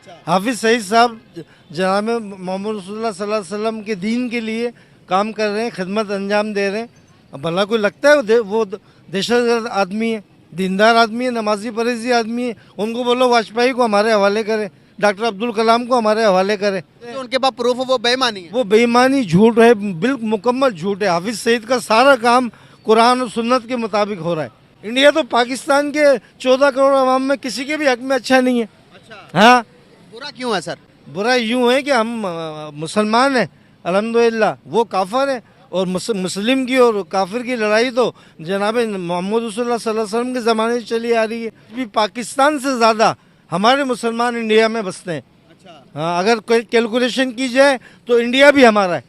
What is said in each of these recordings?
हाफिज सईद साहब जनाब मोहम्मद रसूलुल्लाह सल्लल्लाहु अलैहि वसल्लम के दीन के लिए काम कर रहे हैं, खिदमत अंजाम दे रहे हैं। अब भला कोई लगता है वो दहशतगर्द आदमी है, दीनदार आदमी है, नमाजी परहेजी आदमी है। उनको बोलो वाजपेयी को हमारे हवाले करें, डॉक्टर अब्दुल कलाम को हमारे हवाले करें। तो उनके पास प्रूफ वो बेईमानी है। वो बेईमानी झूठ है, बिल्कुल मुकम्मल झूठ है। हाफिज सईद का सारा काम कुरान और सुन्नत के मुताबिक हो रहा है। इंडिया तो पाकिस्तान के 14 करोड़ अवाम में किसी के भी हक में अच्छा नहीं है। अच्छा, हाँ, बुरा क्यों है सर? बुरा यूं है कि हम मुसलमान हैं, अल्हम्दुलिल्लाह, वो काफिर है। और मुस्लिम की और काफिर की लड़ाई तो जनाब मोहम्मद रसूलुल्लाह सल्लल्लाहु अलैहि वसल्लम के ज़माने से चली आ रही है। अभी पाकिस्तान से ज़्यादा हमारे मुसलमान इंडिया में बसते हैं। हाँ, अगर कोई कैलकुलेशन की जाए तो इंडिया भी हमारा है।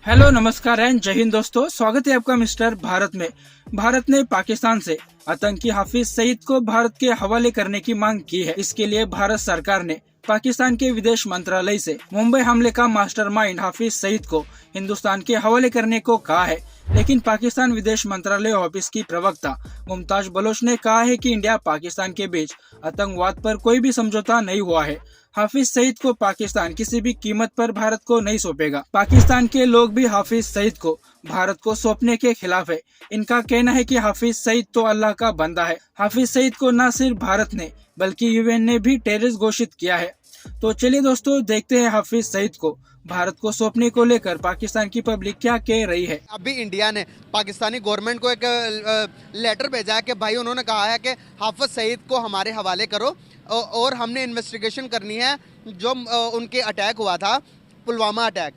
हेलो, नमस्कार एंड जय हिंद दोस्तों, स्वागत है आपका मिस्टर भारत में। भारत ने पाकिस्तान से आतंकी हाफिज सईद को भारत के हवाले करने की मांग की है। इसके लिए भारत सरकार ने पाकिस्तान के विदेश मंत्रालय से मुंबई हमले का मास्टरमाइंड हाफिज सईद को हिंदुस्तान के हवाले करने को कहा है। लेकिन पाकिस्तान विदेश मंत्रालय ऑफिस की प्रवक्ता मुमताज बलोच ने कहा है कि इंडिया पाकिस्तान के बीच आतंकवाद पर कोई भी समझौता नहीं हुआ है। हाफिज सईद को पाकिस्तान किसी भी कीमत पर भारत को नहीं सौंपेगा। पाकिस्तान के लोग भी हाफिज सईद को भारत को सौंपने के खिलाफ है। इनका कहना है कि हाफिज सईद तो अल्लाह का बंदा है। हाफिज सईद को न सिर्फ भारत ने बल्कि यूएन ने भी टेररिस्ट घोषित किया है। तो चलिए दोस्तों, देखते हैं हाफिज सईद को भारत को सौंपने को लेकर पाकिस्तान की पब्लिक क्या कह रही है। अभी इंडिया ने पाकिस्तानी गवर्नमेंट को एक लेटर भेजा है कि भाई उन्होंने कहा है कि हाफिज सईद को हमारे हवाले करो और हमने इन्वेस्टिगेशन करनी है जो उनके अटैक हुआ था, पुलवामा अटैक।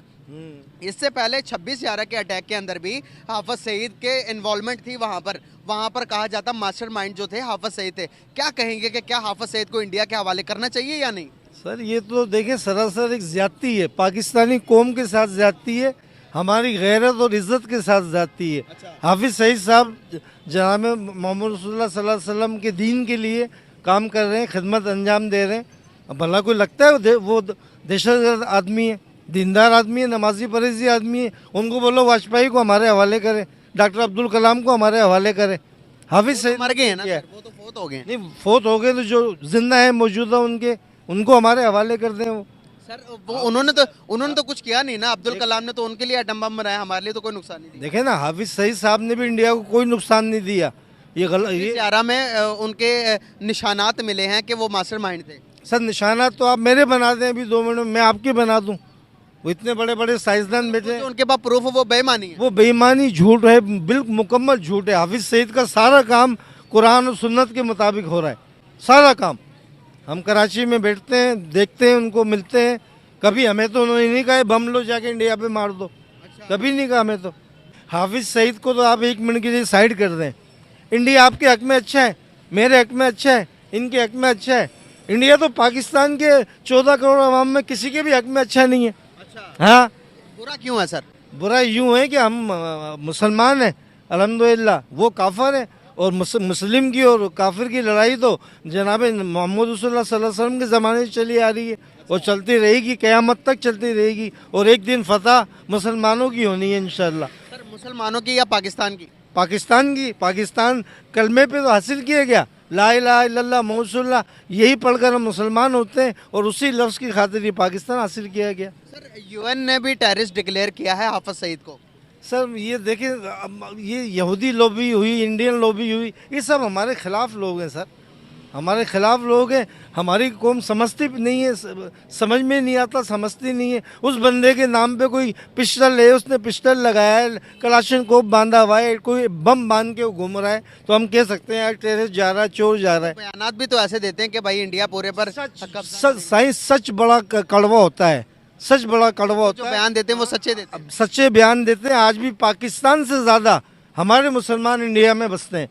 इससे पहले 26/11 के अटैक के अंदर भी हाफिज सईद के इन्वॉल्वमेंट थी। वहाँ पर कहा जाता मास्टरमाइंड जो थे हाफिज सईद थे। क्या कहेंगे कि क्या हाफिज सईद को इंडिया के हवाले करना चाहिए या नहीं? सर, ये तो देखें सरासर एक ज्यादती है, पाकिस्तानी कौम के साथ ज्यादती है, हमारी गैरत और इज्जत के साथ ज्यादती है। हाफिज सईद साहब जनाब मोहम्मद रसूलुल्लाह सल्लल्लाहु अलैहि वसल्लम के दीन के लिए काम कर रहे हैं, खिदमत अंजाम दे रहे हैं। अब भला कोई लगता है वो दहशतगर्द आदमी है, दीनदार आदमी है, नमाजी परहेजी आदमी है। उनको बोलो वाजपेयी को हमारे हवाले करें, डॉक्टर अब्दुल कलाम को हमारे हवाले करें। हाफिज सईद मर गए हैं ना सर, वो तो फोत हो गए हैं। नहीं, फोत हो गए तो जो जिंदा है मौजूदा उनको हमारे हवाले कर दें। वो सर वो उन्होंने तो कुछ किया नहीं ना। अब्दुल कलाम ने तो उनके लिए एटम बम बनाया, हमारे लिए तो कोई नुकसान नहीं दिया। देखे ना, हाफिज सईद साहब ने भी इंडिया को कोई नुकसान नहीं दिया। ये गलत, ये 11 में उनके निशानात मिले हैं कि वो मास्टरमाइंड थे। सर निशाना तो आप मेरे बना दें, अभी 2 मिनट में मैं आपके बना दूं। वो इतने बड़े बड़े साइंसदान बैठे, तो उनके पास प्रूफ वो बेईमानी है। वो बेईमानी झूठ है, बिल्कुल मुकम्मल झूठ है। हाफिज सईद का सारा काम कुरान और सुन्नत के मुताबिक हो रहा है, सारा काम। हम कराची में बैठते हैं, देखते हैं, उनको मिलते हैं। कभी हमें तो उन्होंने नहीं कहा बम लो जाके इंडिया पे मार दो, कभी नहीं कहा हमें तो। हाफिज सईद को तो आप 1 मिनट के लिए साइड कर दें। इंडिया आपके हक में अच्छा है, मेरे हक में अच्छा है, इनके हक में अच्छा है। इंडिया तो पाकिस्तान के 14 करोड़ अवाम में किसी के भी हक में अच्छा नहीं है। हाँ, बुरा क्यों है सर? बुरा यूं है कि हम मुसलमान हैं, अल्हम्दुलिल्लाह, वो काफिर है। और मुस्लिम की और काफिर की लड़ाई तो जनाब मोहम्मद रसूलुल्लाह सल्लल्लाहु अलैहि वसल्लम के ज़माने से चली आ रही है और चलती रहेगी, क़यामत तक चलती रहेगी। और एक दिन फतह मुसलमानों की होनी है इंशाअल्लाह। सर मुसलमानों की या पाकिस्तान की? पाकिस्तान की। पाकिस्तान कलमे पे तो हासिल किया गया, ला इलाहा इल्लल्लाह मुहम्मद रसूलुल्लाह, यही पढ़कर हम मुसलमान होते हैं और उसी लफ्ज़ की खातिर ये पाकिस्तान हासिल किया गया। सर यूएन ने भी टेररिस्ट डिक्लेयर किया है हाफिज सईद को। सर ये देखें, ये यहूदी लॉबी हुई, इंडियन लॉबी हुई, ये सब हमारे खिलाफ लोग हैं सर, हमारे खिलाफ लोग हैं। हमारी कौम समझती नहीं है, समझ में नहीं आता, समझती नहीं है। उस बंदे के नाम पे कोई पिस्टल है, उसने पिस्टल लगाया है, कलाशनकोव बांधा हुआ है, कोई बम बांध के घूम रहा है, तो हम कह सकते हैं यार टेररिस्ट जा रहा है, चोर जा रहा है। बयानात भी तो ऐसे देते हैं कि भाई इंडिया पूरे पर सच बड़ा कड़वा होता है, सच बड़ा कड़वा होता जो है। बयान देते हैं वो सच्चे देते हैं। सच्चे बयान देते हैं। आज भी पाकिस्तान से ज़्यादा हमारे मुसलमान इंडिया में बसते हैं।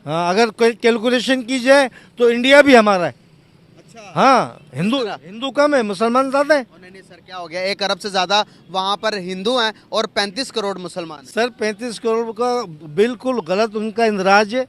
हाँ, अगर कोई कैलकुलेशन की जाए तो इंडिया भी हमारा है। हाँ, हिंदू कम है, मुसलमान ज़्यादा है। नहीं सर, क्या हो गया, 1 अरब से ज़्यादा वहाँ पर हिंदू हैं और 35 करोड़ मुसलमान हैं। सर 35 करोड़ का बिल्कुल गलत उनका इंदराज है,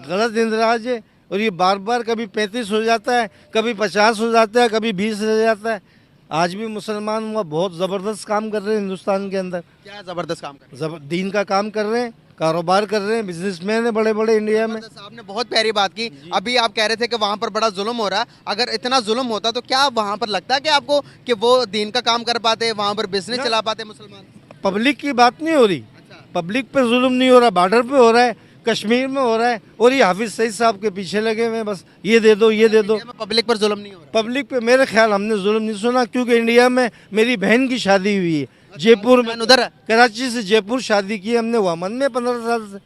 गलत इंदराज है। और ये बार बार कभी 35 हो जाता है, कभी 50 हो जाता है, कभी 20 हो जाता है। आज भी मुसलमान वहाँ बहुत ज़बरदस्त काम कर रहे हैं हिंदुस्तान के अंदर। क्या ज़बरदस्त काम कर रहे हैं? दीन का काम कर रहे हैं, कारोबार कर रहे हैं, बिजनेसमैन है बड़े बड़े इंडिया में। आपने बहुत प्यारी बात की। अभी आप कह रहे थे कि वहाँ पर बड़ा जुल्म हो रहा है। अगर इतना जुल्म होता तो क्या वहाँ पर लगता है कि आपको कि वो दीन का काम कर पाते, वहाँ पर बिजनेस चला पाते मुसलमान? पब्लिक की बात नहीं हो रही, पब्लिक पे जुल्म नहीं हो रहा, बॉर्डर पे हो रहा है, कश्मीर में हो रहा है, और ये हाफिज सईद साहब के पीछे लगे हुए हैं, बस ये दे दो ये दे दो। पब्लिक पर जुल्म नहीं हो रहा? पब्लिक पे मेरे ख्याल हमने जुल्म नहीं सुना, क्योंकि इंडिया में मेरी बहन की शादी हुई है जयपुर में, उधर है? कराची से जयपुर शादी की हमने वामन में 15 साल से।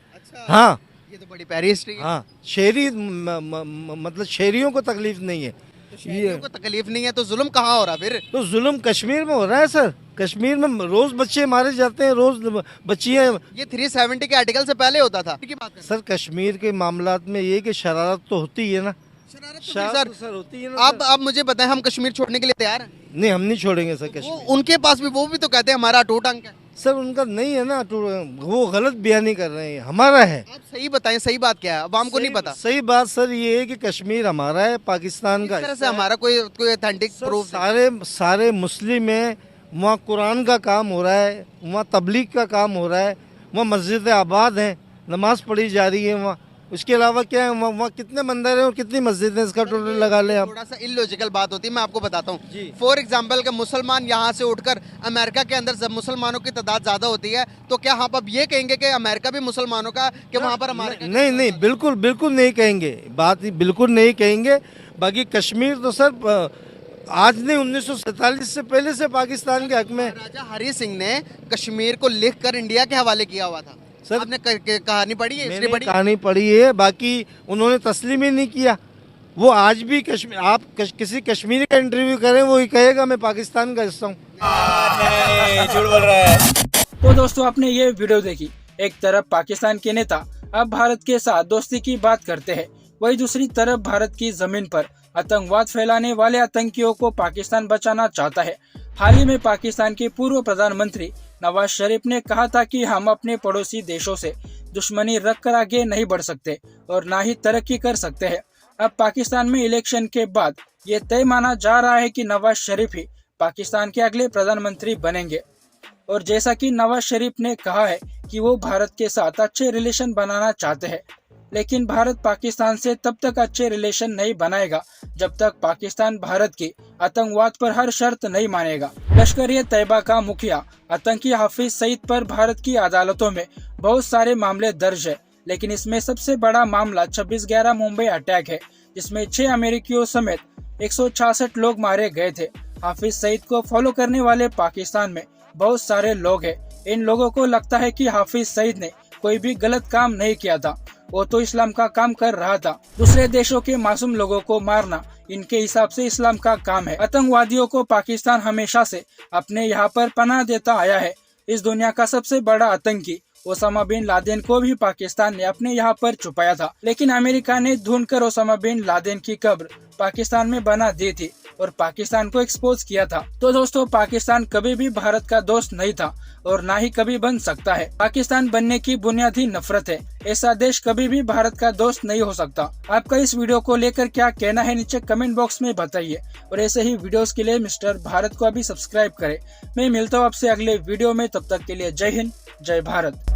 हाँ, ये तो बड़ी प्यारी हिस्ट्री है। हाँ, शहरी मतलब शहरियों को तकलीफ नहीं है, शहरियों को तकलीफ नहीं है तो जुल्म कहाँ हो रहा फिर? तो जुल्म कश्मीर में हो रहा है सर। कश्मीर में रोज बच्चे मारे जाते हैं, रोज बच्चियां। ये 370 के आर्टिकल से पहले होता था। की बात कर सर कश्मीर के मामलात में ये कि शरारत तो होती है ना, सर, सर होती है ना। आप मुझे बताएं, हम कश्मीर छोड़ने के लिए तैयार हैं? नहीं, हम नहीं छोड़ेंगे सर वो कश्मीर। उनके पास भी वो भी तो कहते हैं हमारा अटूट अंक है। सर उनका नहीं है ना, वो गलत बयानी कर रहे हैं, हमारा है। आप सही बताएं, सही बात क्या है? अब हमको नहीं पता। सही बात सर ये है कि कश्मीर हमारा है, पाकिस्तान का इस तरह हिस्सा से है। हमारा कोई ऑथेंटिक सर, प्रूफ? सारे मुस्लिम हैं, वहाँ कुरान का काम हो रहा है, वहाँ तबलीग का काम हो रहा है, वहाँ मस्जिद आबाद हैं, नमाज पढ़ी जा रही है वहाँ। उसके अलावा क्या है, वहाँ कितने मंदिर हैं और कितनी मस्जिद हैं, इसका टोटल लगा लें आप। थोड़ा सा इलॉजिकल बात होती है, मैं आपको बताता हूँ। जी। फॉर एग्जाम्पल कि मुसलमान यहाँ से उठकर अमेरिका के अंदर जब मुसलमानों की तादाद ज्यादा होती है तो क्या हम अब ये कहेंगे कि अमेरिका भी मुसलमानों का, कि वहाँ पर हमारे? नहीं, बिल्कुल बिल्कुल नहीं कहेंगे, बात बिल्कुल नहीं कहेंगे। बाकी कश्मीर तो सर आज नहीं, 1947 से पहले से पाकिस्तान के हक में। राजा हरी सिंह ने कश्मीर को लिखकर इंडिया के हवाले किया हुआ था। सर, आपने कहानी पढ़ी है? मैंने कहानी पढ़ी है, बाकी उन्होंने तस्लीम ही नहीं किया। वो आज भी कश्मीर, आप किसी कश्मीरी का इंटरव्यू करें वो ही कहेगा मैं पाकिस्तान का हिस्सा हूँ। झूठ बोल रहा है। तो दोस्तों आपने ये वीडियो देखी, एक तरफ पाकिस्तान के नेता अब भारत के साथ दोस्ती की बात करते हैं, वही दूसरी तरफ भारत की जमीन पर आतंकवाद फैलाने वाले आतंकियों को पाकिस्तान बचाना चाहता है। हाल ही में पाकिस्तान के पूर्व प्रधानमंत्री नवाज शरीफ ने कहा था कि हम अपने पड़ोसी देशों से दुश्मनी रखकर आगे नहीं बढ़ सकते और ना ही तरक्की कर सकते हैं। अब पाकिस्तान में इलेक्शन के बाद ये तय माना जा रहा है कि नवाज शरीफ ही पाकिस्तान के अगले प्रधानमंत्री बनेंगे। और जैसा कि नवाज शरीफ ने कहा है कि वो भारत के साथ अच्छे रिलेशन बनाना चाहते हैं, लेकिन भारत पाकिस्तान से तब तक अच्छे रिलेशन नहीं बनाएगा जब तक पाकिस्तान भारत की आतंकवाद पर हर शर्त नहीं मानेगा। लश्कर-ए-तैयबा का मुखिया आतंकी हाफिज सईद पर भारत की अदालतों में बहुत सारे मामले दर्ज है, लेकिन इसमें सबसे बड़ा मामला 26/11 मुंबई अटैक है, जिसमें 6 अमेरिकियों समेत 166 लोग मारे गए थे। हाफिज सईद को फॉलो करने वाले पाकिस्तान में बहुत सारे लोग हैं। इन लोगों को लगता है कि हाफिज सईद ने कोई भी गलत काम नहीं किया था, वो तो इस्लाम का काम कर रहा था। दूसरे देशों के मासूम लोगों को मारना इनके हिसाब से इस्लाम का काम है। आतंकवादियों को पाकिस्तान हमेशा से अपने यहाँ पर पनाह देता आया है। इस दुनिया का सबसे बड़ा आतंकी ओसामा बिन लादेन को भी पाकिस्तान ने अपने यहाँ पर छुपाया था, लेकिन अमेरिका ने ढूंढकर ओसामा बिन लादेन की कब्र पाकिस्तान में बना दी थी और पाकिस्तान को एक्सपोज किया था। तो दोस्तों पाकिस्तान कभी भी भारत का दोस्त नहीं था और ना ही कभी बन सकता है। पाकिस्तान बनने की बुनियाद ही नफरत है। ऐसा देश कभी भी भारत का दोस्त नहीं हो सकता। आपका इस वीडियो को लेकर क्या कहना है नीचे कमेंट बॉक्स में बताइए और ऐसे ही वीडियोस के लिए मिस्टर भारत को अभी सब्सक्राइब करें। मैं मिलता हूँ आपसे अगले वीडियो में, तब तक के लिए जय हिंद, जय भारत।